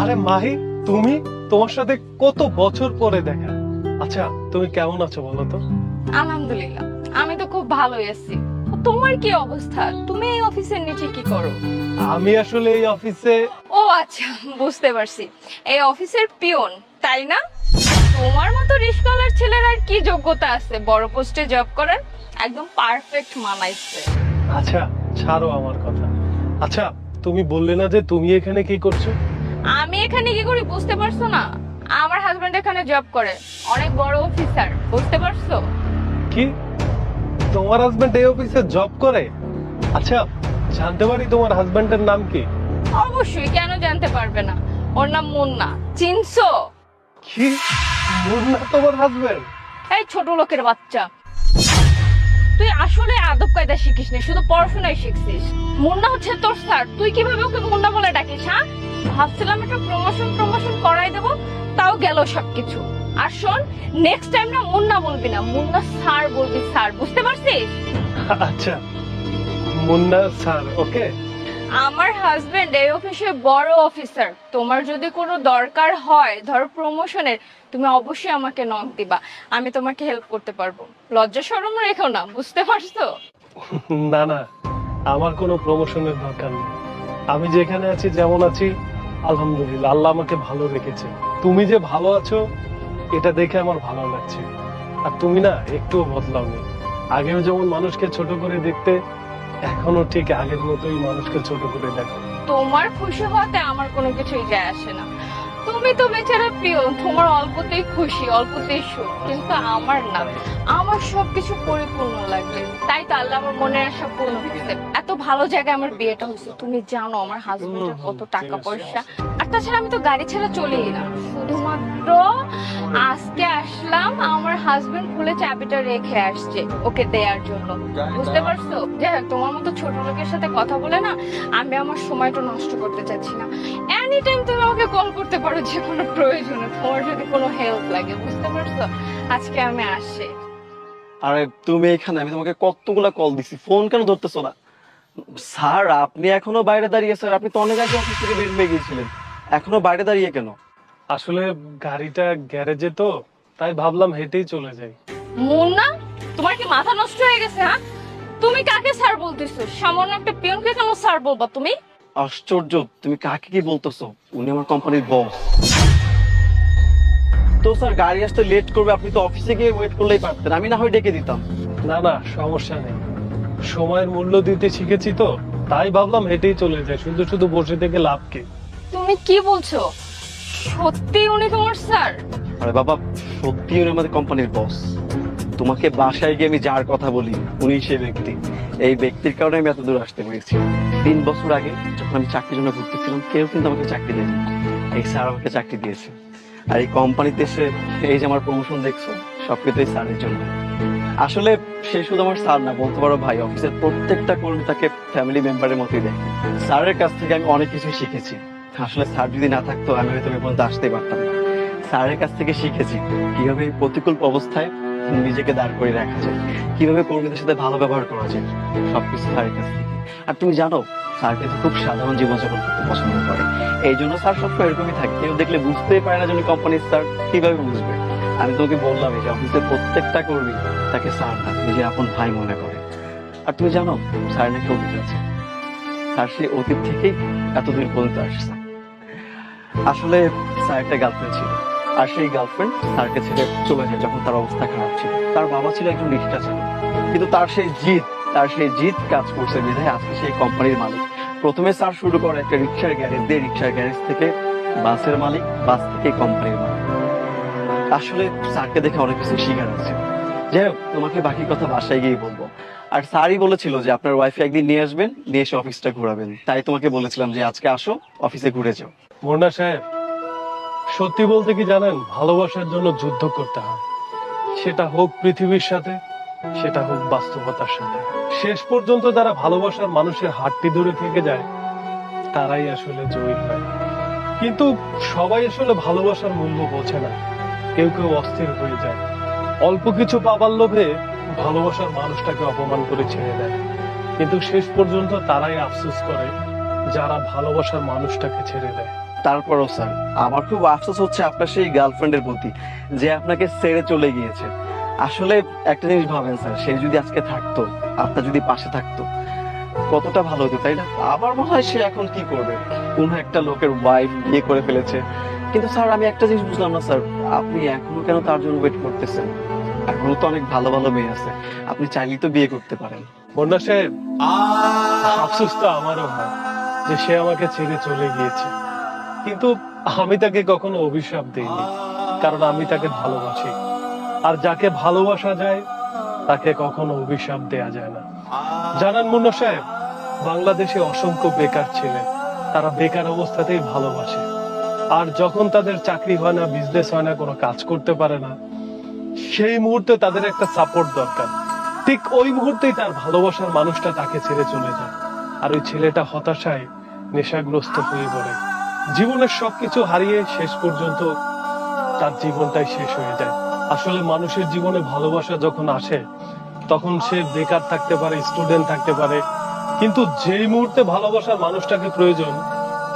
আরে মাহি, তুমি? তোমার সাথে কত বছর পরে দেখা। আচ্ছা, তুমি কেমন আছো বলো তো? আলহামদুলিল্লাহ, আমি তো খুব ভালোই আছি। তোমার কি অবস্থা? তুমি এই অফিসের নিচে কি করো? আমি আসলে এই অফিসে। ও আচ্ছা, বুঝতে পারছি, এই অফিসের পিয়ন, তাই না? তোমার মতো রিস্কলার ছেলের আর কি যোগ্যতা আছে বড় পোস্টে জব করার? একদম পারফেক্ট মানাইছে। আচ্ছা, ছাড়ো আমার কথা। আচ্ছা, তুমি বললে না যে তুমি এখানে কি করছো? আমি এখানে কি করি বুঝতে পারছো না? আমার হাজবেন্ড এখানে জব করে, অনেক বড় অফিসার, বুঝতে পারছো? কি, তোমার হাজবেন্ড এই অফিসে জব করে? আচ্ছা, জানতে পারি তোমার হাজবেন্ডের নাম কি? অবশ্যই, কেন জানতে পারবে না? ওর নাম মুন্না, চিনছো? কি, মুন্না তোমার হাজবেন্ড? এই ছোট লোকের বাচ্চা, তুই আসলে আদব কায়দা শিখিস না, শুধু পড়াশোনাই শিখছিস। মুন্না হচ্ছে তোর স্যার, তুই কিভাবে ওকে মুন্না বলে ডাকিস? হ্যাঁ, ভাবছিলাম একটা প্রমোশন করাই দেবো, তাও গেল সবকিছু। আর শোন, নেক্সট টাইম না মুন্না বলবি না, মুন্না স্যার বলবি, স্যার, বুঝতে পারছিস? আচ্ছা, মুন্না স্যার, ওকে। আমার হাজবেন্ড এই অফিসে বড় অফিসার, তোমার যদি কোনো দরকার হয় ধরো প্রমোশনের, তুমি অবশ্যই আমাকে নক দিবা, আমি তোমাকে হেল্প করতে পারবো। লজ্জা শরম রেখো না, বুঝতে পারছো? না না, আমার কোনো প্রমোশনের দরকার নেই। আমি যেখানে আছি, যেমন আছি, আলহামদুলিল্লাহ, আল্লাহ আমাকে ভালো রেখেছে। তুমি যে ভালো আছো এটা দেখে আমার ভালো লাগছে। আর তুমি না একটুও বদলাওনি। আগেও যেমন মানুষকে ছোট করে দেখতে, এখনো ঠিক আগের মতোই মানুষকে ছোট করে দেখো। তোমার খুশি হতে আমার কোনো কিছুই যায় আসে না। তুমি তো বেচারা প্রিয়, তোমার অল্পতেই খুশি, অল্পতেই সুখ, কিন্তু আমার না, আমার সবকিছু পরিপূর্ণ লাগবে। তাই তো আল্লাহ আমার মনের আশা পূর্ণ করছে। এত ভালো জায়গায় আমার বিয়েটা হয়েছে, তুমি জানো আমার হাজবেন্ডের কত টাকা পয়সা। আর তাছাড়া আমি তো গাড়ি ছাড়া চলেই না, শুধুমাত্র আজকে আসলাম, আমার হাজবেন্ড খুলে চাবিটা রেখে আসছে ওকে দেওয়ার জন্য, বুঝতে পারছো? যাই হোক, তোমার মতো ছোট লোকের সাথে কথা বলে না আমি আমার সময়টা নষ্ট করতে চাচ্ছি না। এনি টাইম তুমি আমাকে কল করতে পারো যে কোনো প্রয়োজনে, তোমার যদি কোনো হেল্প লাগে, বুঝতে পারছো? আজকে আমি আসছি। আরে তুমি এখানে, আমি তোমাকে কতগুলা কল দিছি, ফোন কেন ধরতেছো না? স্যার, আপনি এখনো বাইরে দাঁড়িয়ে? স্যার, আপনি তো অনেক আগে অফিস থেকে বের হয়ে গিয়েছিলেন, এখনো বাইরে দাঁড়িয়ে কেন? আসলে গাড়িটা গ্যারেজে তো, তাই ভাবলাম হেঁটেই চলে যাই। মুন্না, তোমার কি মাথা নষ্ট হয়ে গেছে? হ্যাঁ, তুমি কাকে স্যার বলতেছো? সামান্য একটা পিয়নকে কেন স্যার বলবা তুমি? আশ্চর্য, তুমি কাকে কি বলতেছো? উনি আমার কোম্পানির বস। তো স্যার, গাড়ি আসতে লেট করবে, আপনি তো অফিসে গিয়ে ওয়েট করলেই পারতেন, আমি না হয় ডেকে দিতাম। না না, সমস্যা নেই, সময়ের মূল্য দিতে শিখেছি তো, তাই ভাবলাম হেঁটেই চলে যাই, শুধু শুধু বসে থেকে লাভ কি? তুমি কি বলছো? সত্যি উনি তোমার স্যার? আরে বাবা, সত্যি উনি আমাদের কোম্পানির বস। তোমাকে বাসায় গিয়ে আমি যার কথা বলি, উনি সেই ব্যক্তি। এই ব্যক্তির কারণে আমি এত দূর আসতে পেরেছি। 3 বছর আগে যখন আমি চাকরির জন্য ঘুরতেছিলাম, কেউ কিন্তু আমাকে চাকরি দেয়নি, এই স্যার আমাকে চাকরি দিয়েছে। আর এই কোম্পানিতে এসে এই যে আমার প্রমোশন দেখছো, সবকিছু এই স্যারের জন্য। আসলে সে শুধু আমার স্যার না, বলতে পারো ভাই। অফিসের প্রত্যেকটা কর্মী তাকে ফ্যামিলি মেম্বারের মতোই দেখে। স্যারের কাছ থেকে আমি অনেক কিছু শিখেছি। আসলে স্যার যদি না থাকতো আমি হয়তো এই পর্যন্ত আসতেই পারতাম না। স্যারের কাছ থেকে শিখেছি কিভাবে প্রতিকূল অবস্থায় নিজেকে দাঁড় করে রাখা যায়, কিভাবে কর্মীদের সাথে ভালো ব্যবহার করা যায়, সবকিছু স্যারের কাছ থেকে। আর তুমি জানো, স্যার কিন্তু খুব সাধারণ জীবনযাপন করতে পছন্দ করে। এই জন্য স্যার সবসময় এরকমই থাকে, কেউ দেখলে বুঝতেই পারে না যে কোম্পানির স্যার, কিভাবে বুঝবে? আমি তোমাকে বললাম যে অফিসের প্রত্যেকটা কর্মী তাকে স্যার না, নিজের আপন ভাই মনে করে। আর তুমি জানো, স্যার নাকি অতীত আছে, স্যার সেই অতীত থেকেই এতদূর পর্যন্ত আসছে। আসলে স্যার একটা গার্লফ্রেন্ড ছিল, আর সেই গার্লফ্রেন্ড স্যারকে ছেড়ে চলে যায় যখন তার অবস্থা খারাপ ছিল। তার বাবা ছিল একজন রিক্সা চালক, কিন্তু তার সেই জিদ কাজ করছে বিধায় আজকে সেই কোম্পানির মালিক। প্রথমে স্যার শুরু করে একটা রিক্সার গ্যারেজ দিয়ে, রিক্সার গ্যারেজ থেকে বাসের মালিক, বাস থেকে কোম্পানির মালিক। আসলে স্যারকে দেখে অনেক কিছু শিখার আছে। যাই হোক, তোমাকে বাকি কথা বাসায় গিয়ে বলবো। আর স্যারই বলেছিল যে আপনার ওয়াইফে একদিন নিয়ে আসবেন, নিয়ে এসে অফিসটা ঘোরাবেন, তাই তোমাকে বলেছিলাম যে আজকে আসো, অফিসে ঘুরে যাও। মুন্না সাহেব, সত্যি বলতে কি জানেন, ভালোবাসার জন্য যুদ্ধ করতে হয়। সেটা হোক পৃথিবীর সাথে, সেটা হোক বাস্তবতার সাথে। শেষ পর্যন্ত যারা ভালোবাসার মানুষের হাতটি ধরে থেকে যায়, তারাই আসলে জয়ী হয়। কিন্তু সবাই আসলে ভালোবাসার মূল্য বোঝে না। কেউ কেউ অস্থির হয়ে যায়, অল্প কিছু পাবার লোভে ভালোবাসার মানুষটাকে অপমান করে ছেড়ে দেয়। কিন্তু শেষ পর্যন্ত তারাই আফসোস করে যারা ভালোবাসার মানুষটাকে ছেড়ে দেয়। তারপরও স্যার আমার খুব আফসোস হচ্ছে আপনার সেই গার্লফ্রেন্ডের প্রতি যে আপনাকে ছেড়ে চলে গিয়েছে। আসলে একটা জিনিস ভাবেন স্যার, সে যদি আজকে থাকতো, আপনার যদি পাশে থাকতো, কতটা ভালো হতো, তাই না? আমার মনে হয় সে এখন কি করবে, কোন একটা লোকের ওয়াইফ বিয়ে করে ফেলেছে। কিন্তু স্যার আমি একটা জিনিস বুঝলাম না স্যার, আপনি এখনো কেন তার জন্য ওয়েট করতেছেন? এখনো তো অনেক ভালো ভালো মেয়ে আছে, আপনি চাইলেই তো বিয়ে করতে পারেন। মুন্না সাহেব, আফসোস তো আমারও হয় যে সে আমাকে ছেড়ে চলে গিয়েছে, কিন্তু আমি তাকে কখনো অভিশাপ দিইনি, কারণ আমি তাকে ভালোবাসি। আর যাকে ভালোবাসা যায় তাকে কখনো অভিশাপ দেয়া যায় না। জানেন মুন্না সাহেব, বাংলাদেশে অসংখ্য বেকার ছেলে, তারা বেকার অবস্থাতেই ভালোবাসে। আর যখন তাদের চাকরি হয় না, বিজনেস হয় না, কোনো কাজ করতে পারে না, সেই মুহূর্তে তাদের একটা সাপোর্ট দরকার। ঠিক ওই মুহূর্তেই তার ভালোবাসার মানুষটা তাকে ছেড়ে চলে যায়, আর ওই ছেলেটা হতাশায় নেশাগ্রস্ত হয়ে পড়ে, জীবনের সবকিছু হারিয়ে শেষ পর্যন্ত তার জীবনটাই শেষ হয়ে যায়। আসলে মানুষের জীবনে ভালোবাসা যখন আসে তখন সে বেকার থাকতে পারে, স্টুডেন্ট থাকতে পারে, কিন্তু যেই মুহূর্তে ভালোবাসার মানুষটাকে প্রয়োজন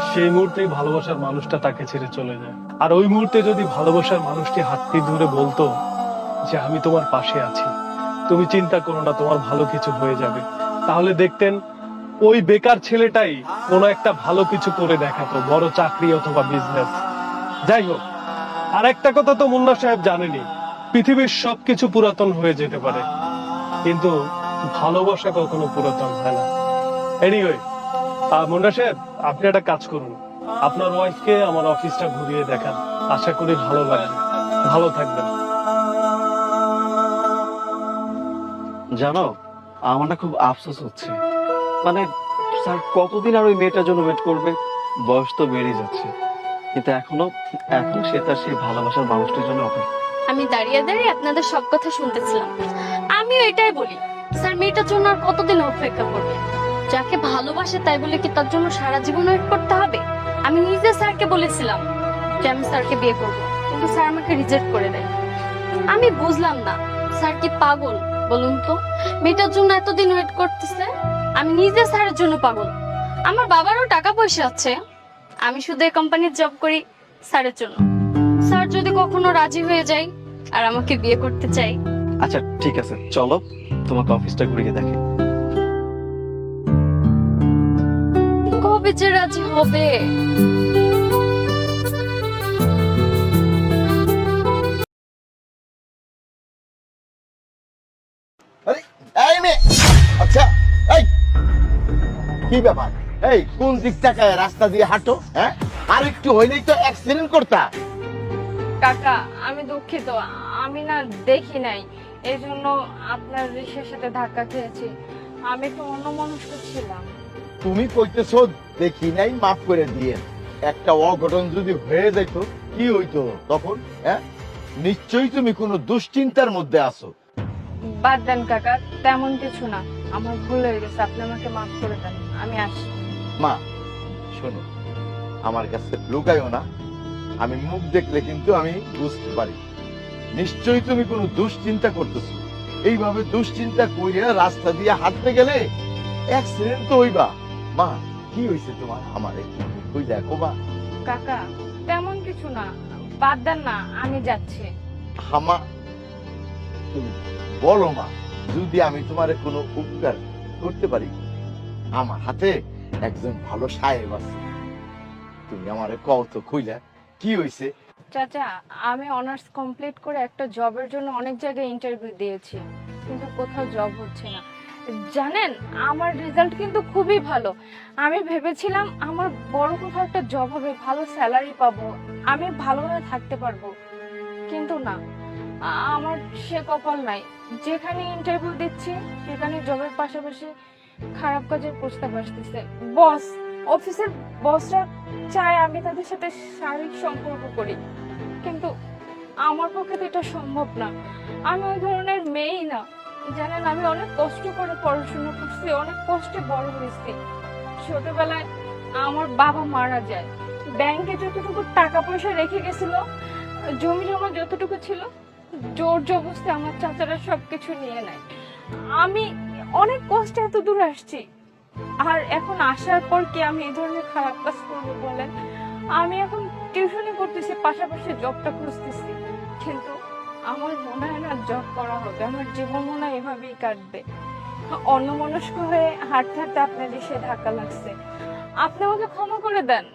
সেই মুহূর্তেই ভালোবাসার মানুষটা তাকে ছেড়ে চলে যায়। আর ওই মুহূর্তে যদি ভালোবাসার মানুষটি হাতটি ধরে বলতো যে আমি তোমার পাশে আছি, তুমি চিন্তা করো না, তোমার ভালো কিছু হয়ে যাবে, তাহলে দেখতেন ওই বেকার ছেলেটাই কোনো একটা ভালো কিছু করে দেখাতো, বড় চাকরি অথবা বিজনেস। যাই হোক, আর একটা কথা তো মুন্না সাহেব জানেনি, পৃথিবীর সবকিছু পুরাতন হয়ে যেতে পারে, কিন্তু ভালোবাসা কখনো পুরাতন হয় না। এনিওয়ে, মুন্না সাহেব, আপনি একটা কাজ করুন, আপনার ওয়াইফকে আমার অফিসটা ঘুরিয়ে দেখান, আশা করি ভালো লাগবে। ভালো থাকবেন। জানো, আমার না খুব আফসোস হচ্ছে, মানে স্যার কতদিন আর ওই মেয়েটার জন্য ওয়েট করবে? বয়স তো বেড়ে যাচ্ছে, কিন্তু এখন সে তার সেই ভালোবাসার মানুষটির জন্য অপেক্ষা। আমি দাঁড়িয়ে দাঁড়িয়ে আপনাদের সব কথা শুনতেছিলাম, আমিও এটাই বলি, স্যার মেয়েটার জন্য আর কতদিন অপেক্ষা করবে? যাকে ভালোবাসে তাই বলে কি তার জন্য সারা জীবন ওয়েট করতে হবে? আমি নিজে স্যারকে বলেছিলাম যে আমি স্যারকে বিয়ে করব, কিন্তু স্যার আমাকে রিজেক্ট করে দেয়। আমি বুঝলাম না, স্যার কি পাগল বলুন তো? মেয়েটার জন্য এতদিন ওয়েট করতেছে। আমি নিজে স্যারের জন্য পাগল। আমার বাবারও টাকা পয়সা আছে, আমি শুধু এই কোম্পানির জব করি স্যারের জন্য। স্যার যদি কখনো রাজি হয়ে যায় আর আমাকে বিয়ে করতে চাই। আচ্ছা ঠিক আছে, চলো তোমাকে অফিসটা ঘুরিয়ে দেখে। কবে যে রাজি হবে? আরে এই মেয়ে, আচ্ছা এই কি ব্যাপার? এই কোন দিক থেকে রাস্তা দিয়ে হাঁটো? হ্যাঁ, আর একটু হইলেই তো অ্যাক্সিডেন্ট করতা। কাকা আমি দুঃখিত, আমি না দেখি নাই, এই জন্য আপনার রিক্সার সাথে ধাক্কা খেয়েছি। আমি একটু অন্যমনস্ক ছিলাম। তুমি কইতেছো দেখি নাই, মাফ করে দিয়ে। একটা অঘটন যদি হয়ে যেত কি হইতো তখন? হ্যাঁ, নিশ্চয়ই তুমি কোনো দুশ্চিন্তার মধ্যে আছো। বাদ দেন কাকা, তেমন কিছু না, আমার ভুল হয়ে গেছে, আপনি আমাকে মাফ করে দেন, আমি আসি। মা শোনো, আমার কাছে লুকাইও না, আমি মুখ দেখলে কিন্তু আমি বুঝতে পারি। নিশ্চয়ই তুমি কোনো দুশ্চিন্তা করতেছো। এইভাবে দুশ্চিন্তা কইরা রাস্তা দিয়ে হাঁটতে গেলে অ্যাক্সিডেন্ট তো হইবা। মা কি হইছে তোমার? আমারে কই দেখো মা। কাকা তেমন কিছু না, বাদ দেন না, আমি যাচ্ছি। আমা তুমি বলো মা, যদি আমি তোমারে কোনো উপকার করতে পারি। আমার হাতে একজন ভালো সাহেব আছে, তুমি আমারে কও তো কইলা কি হইছে? চাচা, আমি অনার্স কমপ্লিট করে একটা জবের জন্য অনেক জায়গায় ইন্টারভিউ দিয়েছি, কিন্তু কোথাও জব হচ্ছে না। জানেন, আমার রেজাল্ট কিন্তু খুবই ভালো। আমি ভেবেছিলাম আমার বড় কোথাও একটা জব হবে, ভালো স্যালারি পাবো, আমি ভালোভাবে থাকতে পারবো, কিন্তু না, আমার সে কপাল নাই। যেখানে ইন্টারভিউ দিচ্ছি সেখানে জবের পাশাপাশি খারাপ কাজের প্রস্তাব আসতেছে। বস, অফিসের বসরা চায় আমি তাদের সাথে শারীরিক সম্পর্ক করি, কিন্তু আমার পক্ষে তো এটা সম্ভব না। আমি ওই ধরনের মেয়েই না। জানেন, আমি অনেক কষ্ট করে পড়াশোনা করছি, অনেক কষ্টে বড় হয়েছি। ছোটবেলায় আমার বাবা মারা যায়, ব্যাংকে যতটুকু টাকা পয়সা রেখে গেছিল, জমি জমা যতটুকু ছিল, জোর জবরদস্তি আমার চাচারা সবকিছু নিয়ে নেয়। আমি অনেক কষ্টে এত দূর আসছি, আর এখন আসার পর কি আমি এই ধরনের খারাপ কাজ করবো বলেন? আমি এখন টিউশনই করতেছি, পাশাপাশি জবটা খুঁজতেছি, কিন্তু আমার মনে হয় না জব করা হবে, আমার জীবন মনে হয় এভাবেই কাটবে। অন্যমনস্ক হয়ে হাঁটতে হাঁটতে আপনার এসে ধাক্কা লাগছে, আপনি আমাকে ক্ষমা করে দেন,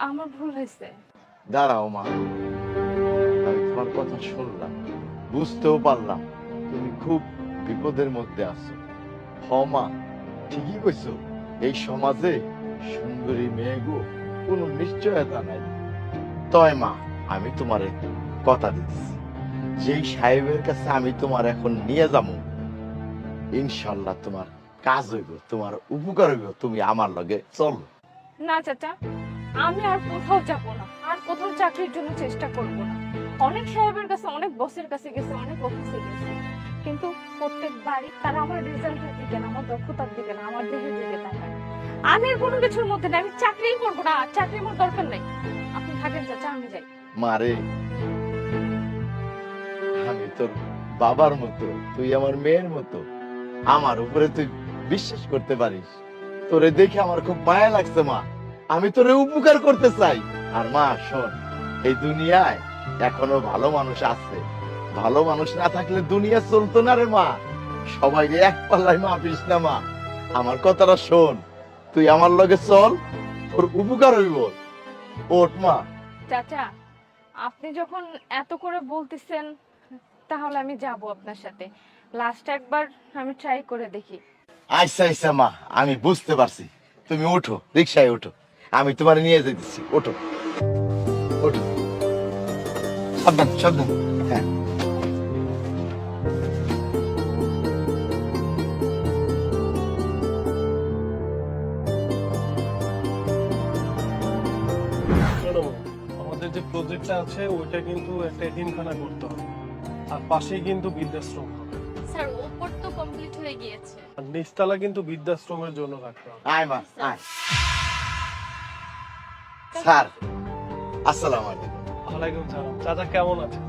আমার ভুল হয়েছে। দাঁড়াও মা, আমি তোমার কথা শুনলাম, বুঝতেও পারলাম তুমি খুব বিপদের মধ্যে আছো। হ মা, ঠিকই কইছো, এই সমাজে সুন্দরী মেয়েগো কোনো নিশ্চয়তা নাই। তয় মা, আমি তোমারে কথা দিচ্ছি, যেই সাহেবের কাছে আমি তোমার এখন নিয়ে যাবো, ইনশাল্লাহ তোমার কাজ হইব, তোমার উপকার হইব, তুমি আমার লগে চলো। না চাচা, আমি আর কোথাও যাব না, আর কোথাও চাকরির জন্য চেষ্টা করব না। অনেক সাহেবের কাছে, অনেক বসের কাছে গেছে, অনেক অফিসে গেছে, কিন্তু প্রত্যেকবারই তারা আমার রেজাল্টের দিকে না, আমার দক্ষতার দিকে না, আমার দেহের দিকে তাকায়। আমি আর কোনো কিছুর মধ্যে না, আমি চাকরিই করবো না, চাকরির আমার দরকার নেই। আপনি থাকেন চাচা, আমি যাই। মারে, আমি তোর বাবার মতো, তুই আমার মেয়ের মতো, আমার উপরে তুই বিশ্বাস করতে পারিস। তোরে দেখে আমার খুব মায়া লাগছে মা, আমি তোরে উপকার করতে চাই। আর মা শোন, এই দুনিয়ায় এখনো ভালো মানুষ আছে, ভালো মানুষ না থাকলে দুনিয়া চলতো না রে মা। সবাই এক পাল্লায় মাপিস না মা, আমার কথাটা শোন, তুই আমার লগে চল, তোর উপকার হইব। ওঠ মা। চাচা, আপনি যখন এত করে বলতেছেন, তাহলে আমি যাব আপনার সাথে। লাস্ট একবার আমি ট্রাই করে দেখি। আচ্ছা আচ্ছা মা, আমি বুঝতে পারছি, তুমি ওঠো, রিক্সায় ওঠো, আমি তোমার নিয়ে যেতেছি। ওঠো ওঠো, সাবধান সাবধান। হ্যাঁ, শোনো, আমাদের যে প্রজেক্টটা আছে ওইটা কিন্তু একটা এতিমখানা করতে হবে, আর পাশেই কিন্তু বৃদ্ধাশ্রম হবে, স্যার ওপর তো কমপ্লিট হয়ে গিয়েছে। আর নিচতলা কিন্তু বৃদ্ধাশ্রমের জন্য রাখতে হবে। আয় মা আয়। স্যার, আসসালামু আলাইকুম। ওয়ালাইকুম সালাম। চাচা কেমন আছেন?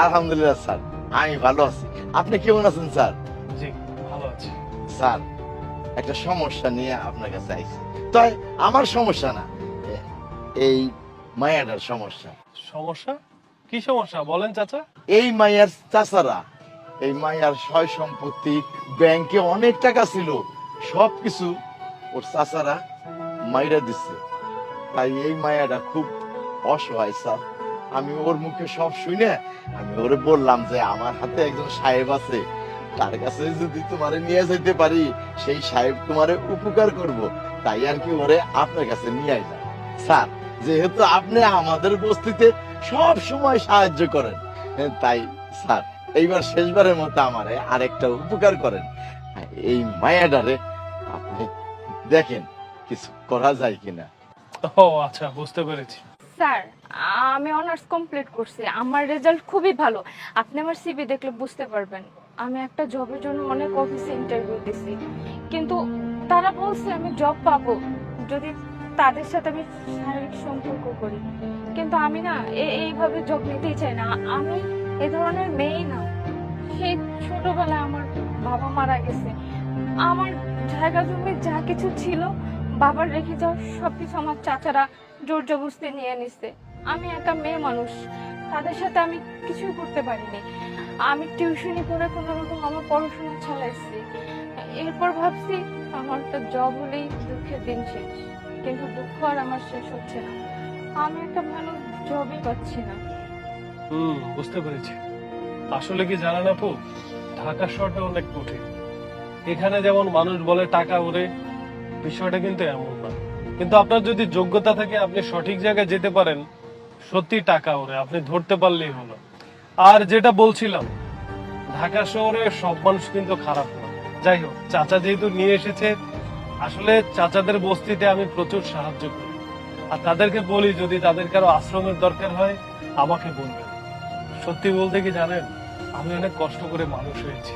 আলহামদুলিল্লাহ স্যার, আমি ভালো আছি। আপনি কেমন আছেন স্যার? জি ভালো আছি। স্যার, একটা সমস্যা নিয়ে আপনার কাছে আইছি। তাই আমার সমস্যা না, এই মায়াটার সমস্যা। সমস্যা? কি সমস্যা বলেন চাচা? এই মায়ার চাচারা, এই মায়ার সয় সম্পত্তি, ব্যাংকে অনেক টাকা ছিল, সবকিছু ওর চাচারা মাইরা দিচ্ছে। তাই এই মায়াটা খুব অসহায় স্যার। আমি ওর মুখে সব শুনে আমি ওরে বললাম যে আমার হাতে একজন সাহেব আছে, তার কাছে যদি তোমারে নিয়ে যেতে পারি, সেই সাহেব তোমারে উপকার করব। তাই আর কি ওরে আপনার কাছে নিয়ে আইলাম। স্যার, যেহেতু আপনি আমাদের বস্তিতে সব সময় সাহায্য করেন, তাই স্যার এইবার শেষবারের মতো আমারে আরেকটা উপকার করেন, এই মায়াডারে আপনি দেখেন কিছু করা যায় কিনা। ও আচ্ছা, বুঝতে পেরেছি। স্যার, আমি অনার্স কমপ্লিট করছি, আমার রেজাল্ট খুবই ভালো। আপনি আমার সিভি দেখলে বুঝতে পারবেন। আমি একটা জবের জন্য অনেক অফিসে ইন্টারভিউ দিছি, কিন্তু তারা বলছে আমি জব পাবো যদি তাদের সাথে আমি শারীরিক সম্পর্ক করি। কিন্তু আমি না এইভাবে জব নিতেই চাই না, আমি এ ধরনের মেয়েই না। সেই ছোটবেলায় আমার বাবা মারা গেছে, আমার জায়গা জমি যা কিছু ছিল বাবার রেখে যাওয়া সবকিছু আমার চাচারা জোর জবরদস্তি নিয়ে নিছে। আমি একা মেয়ে মানুষ, তাদের সাথে আমি কিছুই করতে পারিনি। আমি টিউশনি করে কোনো রকম আমার পড়াশোনা চালাইছি। এরপর ভাবছি আমার একটা জব হলেই দুঃখের দিন শেষ, কিন্তু দুঃখ আর আমার শেষ হচ্ছে না। আমি একটা ভালো জবই পাচ্ছি না। বুঝতে পেরেছি। আসলে কি জানেন আপু, ঢাকা শহরটা অনেক কঠিন। এখানে যেমন মানুষ বলে টাকা ওরে, বিষয়টা কিন্তু এমন না। কিন্তু আপনার যদি যোগ্যতা থাকে, আপনি সঠিক জায়গায় যেতে পারেন, সত্যি টাকা ওরে, আপনি ধরতে পারলেই হলো। আর যেটা বলছিলাম, ঢাকা শহরে সব মানুষ কিন্তু খারাপ না। যাই হোক, চাচা যেহেতু নিয়ে এসেছে, আসলে চাচাদের বস্তিতে আমি প্রচুর সাহায্য করি, আর তাদেরকে বলি যদি তাদের কারো আশ্রমের দরকার হয় আমাকে বলবেন। সত্যি বলতে কি জানেন, আমি অনেক কষ্ট করে মানুষ হয়েছি,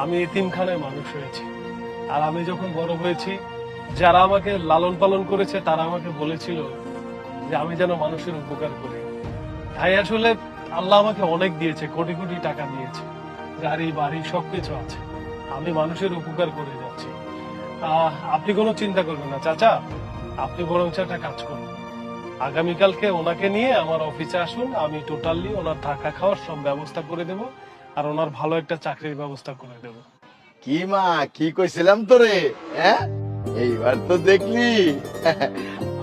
আমি এতিমখানায় মানুষ হয়েছি। আর আমি যখন বড় হয়েছি, যারা আমাকে লালন পালন করেছে তারা আমাকে বলেছিল যে আমি যেন মানুষের উপকার করি। তাই আসলে আল্লাহ আমাকে অনেক দিয়েছে, কোটি কোটি টাকা দিয়েছে, গাড়ি বাড়ি সবকিছু আছে, আমি মানুষের উপকার করে যাচ্ছি। আপনি কোনো চিন্তা করবেন না চাচা, আপনি বরং একটা কাজ করুন, আগামীকালকে ওনাকে নিয়ে আমার অফিসে আসুন, আমি টোটালি ওনার থাকা খাওয়ার সব ব্যবস্থা করে দেব, আর ওনার ভালো একটা চাকরির ব্যবস্থা করে দেব। কি মা, কি কইছিলাম তোরে? হ্যাঁ, এইবার তো দেখলি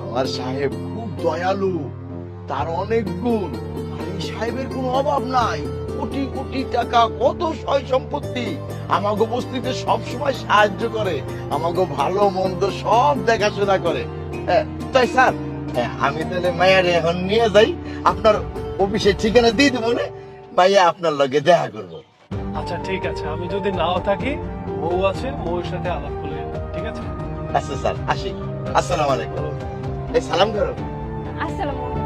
আমার সাহেব খুব দয়ালু, তার অনেক গুণ, আর এই সাহেবের কোনো অভাব নাই। কোটি কোটি টাকা, কত সয় সম্পত্তি, আমাগো বস্তিতে সব সময় সাহায্য করে, আমাগো ভালো মন্দ সব দেখাশোনা করে। হ্যাঁ, তাই স্যার, হ্যাঁ, আমি তাহলে মায়ের এখন নিয়ে যাই, আপনার অফিসের ঠিকানা দিয়ে দেবো না, মাইয়া আপনার লগে দেখা করবো। আচ্ছা ঠিক আছে, আমি যদি নাও থাকি, বউ আছে, বউয়ের সাথে আলাপ করে নেব, ঠিক আছে? আচ্ছা স্যার, আসি। আসসালামু আলাইকুম। এই সালাম করো। আসসালামু আলাইকুম।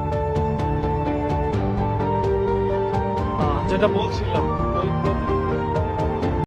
যেটা বলছিলাম,